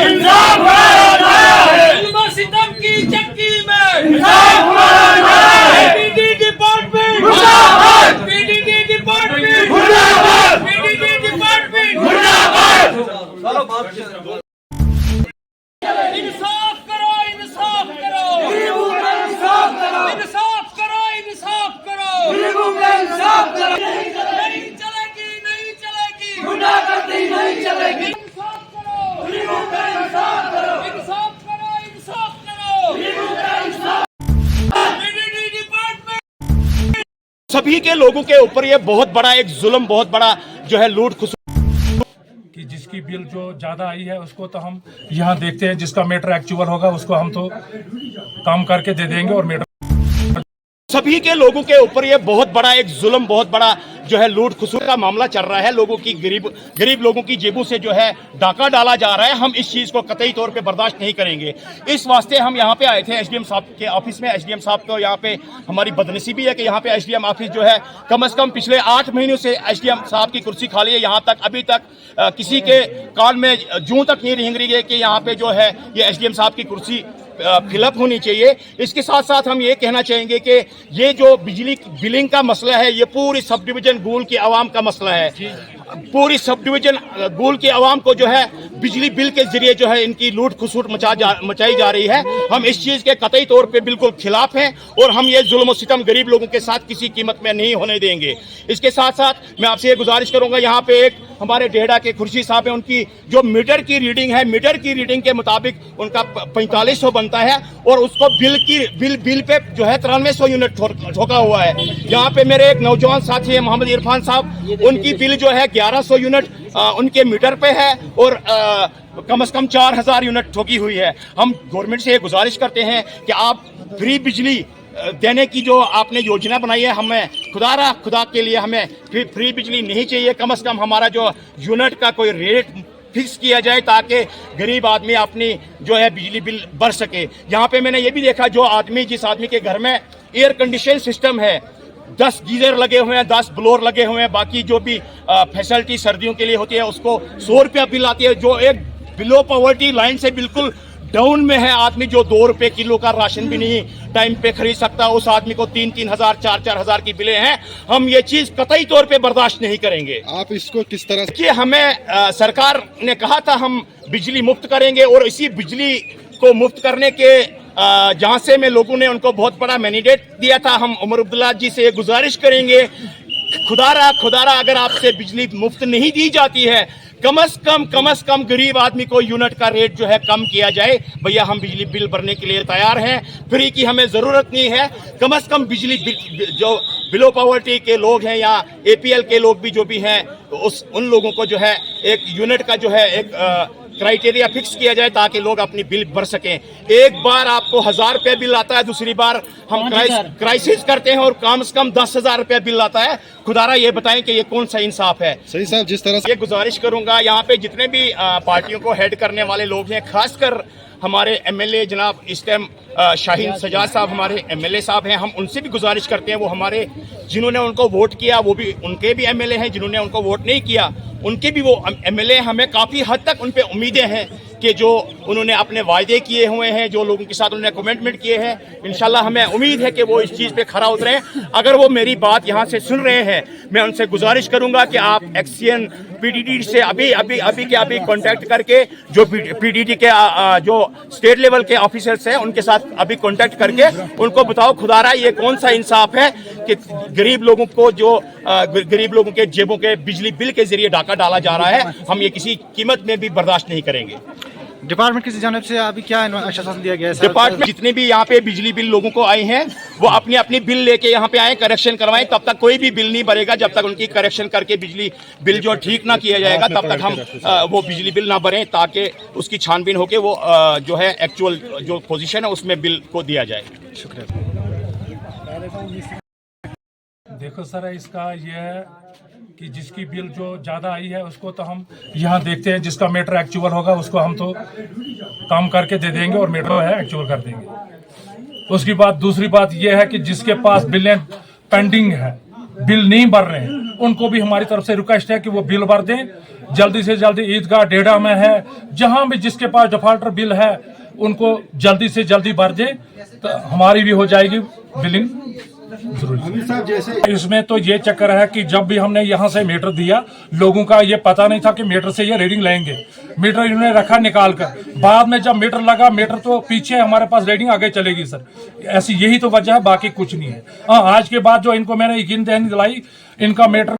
इंसाफ हमारा नारा है, जुल्म सितम की चक्की में इंसाफ हमारा नारा है, पीडीडी डिपार्टमेंट मुर्दाबाद, पीडीडी डिपार्टमेंट मुर्दाबाद, पीडीडी डिपार्टमेंट मुर्दाबाद। इंसाफ करो, इंसाफ करो, गरीबों का इंसाफ करो, इंसाफ करो, इंसाफ करो। गरीबों का इंसाफ करो, नहीं चलेगी, नहीं चलेगी, गुंडागर्दी नहीं चलेगी। इंसाफ करो, गरीबों का इंसाफ करो, इंसाफ करो, इंसाफ करो। गरीबों का इंसाफ। पीडीडी डिपार्टमेंट सभी के लोगों के ऊपर ये बहुत बड़ा एक जुल्म, बहुत बड़ा जो है लूट खसुट कि जिसकी बिल जो ज्यादा आई है उसको तो हम यहाँ देखते हैं, जिसका मीटर एक्चुअल होगा उसको हम तो काम करके दे देंगे और मीटर सभी के लोगों के ऊपर ये बहुत बड़ा एक जुल्म, बहुत बड़ा जो है लूट खसुट का मामला चल रहा है। लोगों की गरीब लोगों की जेबों से जो है डाका डाला जा रहा है। हम इस चीज को कतई तौर पे बर्दाश्त नहीं करेंगे। इस वास्ते हम यहाँ पे आए थे एसडीएम साहब के ऑफिस में। एसडीएम साहब को यहाँ पे हमारी बदनसीबी है कि यहाँ पे एसडीएम ऑफिस जो है कम से कम पिछले 8 महीनों से एसडीएम साहब की कुर्सी खाली है। यहाँ तक अभी तक किसी के कान में जूं तक नहीं रेंग रही है कि यहाँ पे जो है ये एसडीएम साहब की कुर्सी फिलअप होनी चाहिए। इसके साथ साथ हम ये कहना चाहेंगे कि ये जो बिजली बिलिंग का मसला है, ये पूरी सब डिवीजन गूल की आवाम का मसला है। पूरी सब डिवीजन गूल की आवाम को जो है बिजली बिल के जरिए जो है इनकी लूट खसुट मचाई जा रही है। हम इस चीज के कतई तौर पे बिल्कुल खिलाफ हैं और हम ये जुल्म सितम गरीब लोगों के साथ किसी कीमत में नहीं होने देंगे। इसके साथ साथ मैं आपसे ये गुजारिश करूंगा, यहाँ पे एक हमारे डेढ़ा के खुर्शी साहब हैं, उनकी जो मीटर की रीडिंग है, मीटर की रीडिंग के मुताबिक उनका 4500 बनता है और उसको बिल पे जो है 9300 यूनिट ठोका हुआ है। यहाँ पे मेरे एक नौजवान साथी है मोहम्मद इरफान साहब, उनकी बिल जो है 1100 यूनिट उनके मीटर पे है और कम से कम 4000 यूनिट ठोकी हुई है। हम गवर्नमेंट से ये गुजारिश करते हैं कि आप फ्री बिजली देने की जो आपने योजना बनाई है, हमें खुदा के लिए हमें फ्री बिजली नहीं चाहिए। कम से कम हमारा जो यूनिट का कोई रेट फिक्स किया जाए ताकि गरीब आदमी अपनी जो है बिजली बिल भर सके। यहाँ पे मैंने ये भी देखा, जिस आदमी के घर में एयर कंडीशन सिस्टम है, 10 गीजर लगे हुए हैं, 10 ब्लोअर लगे हुए हैं, बाकी जो भी फैसिलिटी सर्दियों के लिए होती है उसको 100 रुपया बिल आती है। जो एक बिलो पॉवर्टी लाइन से बिल्कुल डाउन में है आदमी, जो 2 रुपए किलो का राशन भी नहीं टाइम पे खरीद सकता, उस आदमी को 3-3 हजार 4-4 हजार की बिलें हैं। हम ये चीज कतई तौर पे बर्दाश्त नहीं करेंगे। आप इसको किस तरह से कि हमें सरकार ने कहा था हम बिजली मुफ्त करेंगे और इसी बिजली को मुफ्त करने के जहां से में लोगों ने उनको बहुत बड़ा मैंडेट दिया था। हम उमर अब्दुल्ला जी से गुजारिश करेंगे, खुदारा अगर आपसे बिजली मुफ्त नहीं दी जाती है, कम से कम गरीब आदमी को यूनिट का रेट जो है कम किया जाए। भैया हम बिजली बिल भरने के लिए तैयार हैं, फ्री की हमें ज़रूरत नहीं है। कम से कम बिजली जो बिलो पॉवर्टी के लोग हैं या APL के लोग भी जो भी हैं, उन लोगों को जो है एक यूनिट का जो है एक क्राइटेरिया फिक्स किया जाए ताकि लोग अपनी बिल भर सकें। एक बार आपको 1000 रुपया बिल आता है, दूसरी बार हम क्राइसिस करते हैं और कम से कम 10,000 रुपया बिल आता है। खुदारा ये बताएं कि ये कौन सा इंसाफ है। सही साहब, जिस तरह से ये गुजारिश करूंगा, यहाँ पे जितने भी पार्टियों को हेड करने वाले लोग हैं, खासकर हमारे MLA जनाब इस टाइम शाहीन सजाद साहब हमारे MLA साहब हैं, हम उनसे भी गुजारिश करते हैं, वो हमारे जिन्होंने उनको वोट किया वो भी उनके भी MLA हैं, जिन्होंने उनको वोट नहीं किया उनके भी वो MLA। हमें काफ़ी हद तक उन पे उम्मीदें हैं कि जो उन्होंने अपने वायदे किए हुए हैं, जो लोगों के साथ उन्होंने कमिटमेंट किए हैं, इंशाल्लाह हमें उम्मीद है कि वो इस चीज़ पे खरा उतरें। अगर वो मेरी बात यहाँ से सुन रहे हैं, मैं उनसे गुजारिश करूँगा कि आप एक्सियन PDD से अभी कॉन्टैक्ट करके जो PDD के जो स्टेट लेवल के ऑफिसर्स हैं उनके साथ अभी कॉन्टैक्ट करके उनको बताओ खुदारा ये कौन सा इंसाफ है कि गरीब लोगों को गरीब लोगों के जेबों के बिजली बिल के जरिए डाका डाला जा रहा है। हम ये किसी कीमत में भी बर्दाश्त नहीं करेंगे। डिपार्टमेंट की जानिब से अभी क्या आश्वासन दिया गया है? डिपार्टमेंट जितने भी यहाँ पे बिजली बिल लोगों को आए हैं वो अपनी बिल लेके यहाँ पे आए, करेक्शन करवाएं। तब तक कोई भी बिल नहीं भरेगा जब तक उनकी करेक्शन करके बिजली बिल जो ठीक ना किया जाएगा तब तक हम वो बिजली बिल ना भरें, ताकि उसकी छानबीन होके वो जो है एक्चुअल जो पोजीशन है उसमें बिल को दिया जाए। शुक्रिया। देखो सर, इसका ये है कि जिसकी बिल जो ज़्यादा आई है उसको तो हम यहाँ देखते हैं, जिसका मीटर एक्चुअल होगा उसको हम तो काम करके दे देंगे और मीटर है एक्चुअल कर देंगे। उसकी बात दूसरी बात यह है कि जिसके पास बिलें पेंडिंग है, बिल नहीं भर रहे हैं, उनको भी हमारी तरफ से रिक्वेस्ट है कि वो बिल भर दें जल्दी से जल्दी। ईदगाह डेढ़ा में है, जहां भी जिसके पास डिफॉल्टर बिल है उनको जल्दी से जल्दी भर दें, तो हमारी भी हो जाएगी बिलिंग जरूरी। इसमें तो ये चक्कर है कि जब भी हमने यहाँ से मीटर दिया, लोगों का ये पता नहीं था कि मीटर से ये रीडिंग लेंगे। मीटर इन्होंने रखा निकाल कर, बाद में जब मीटर लगा, मीटर तो पीछे हमारे पास रीडिंग आगे चलेगी सर। ऐसी यही तो वजह है, बाकी कुछ नहीं है। हाँ, आज के बाद जो इनको मैंने यकीन दहानी दिलाई, इनका मीटर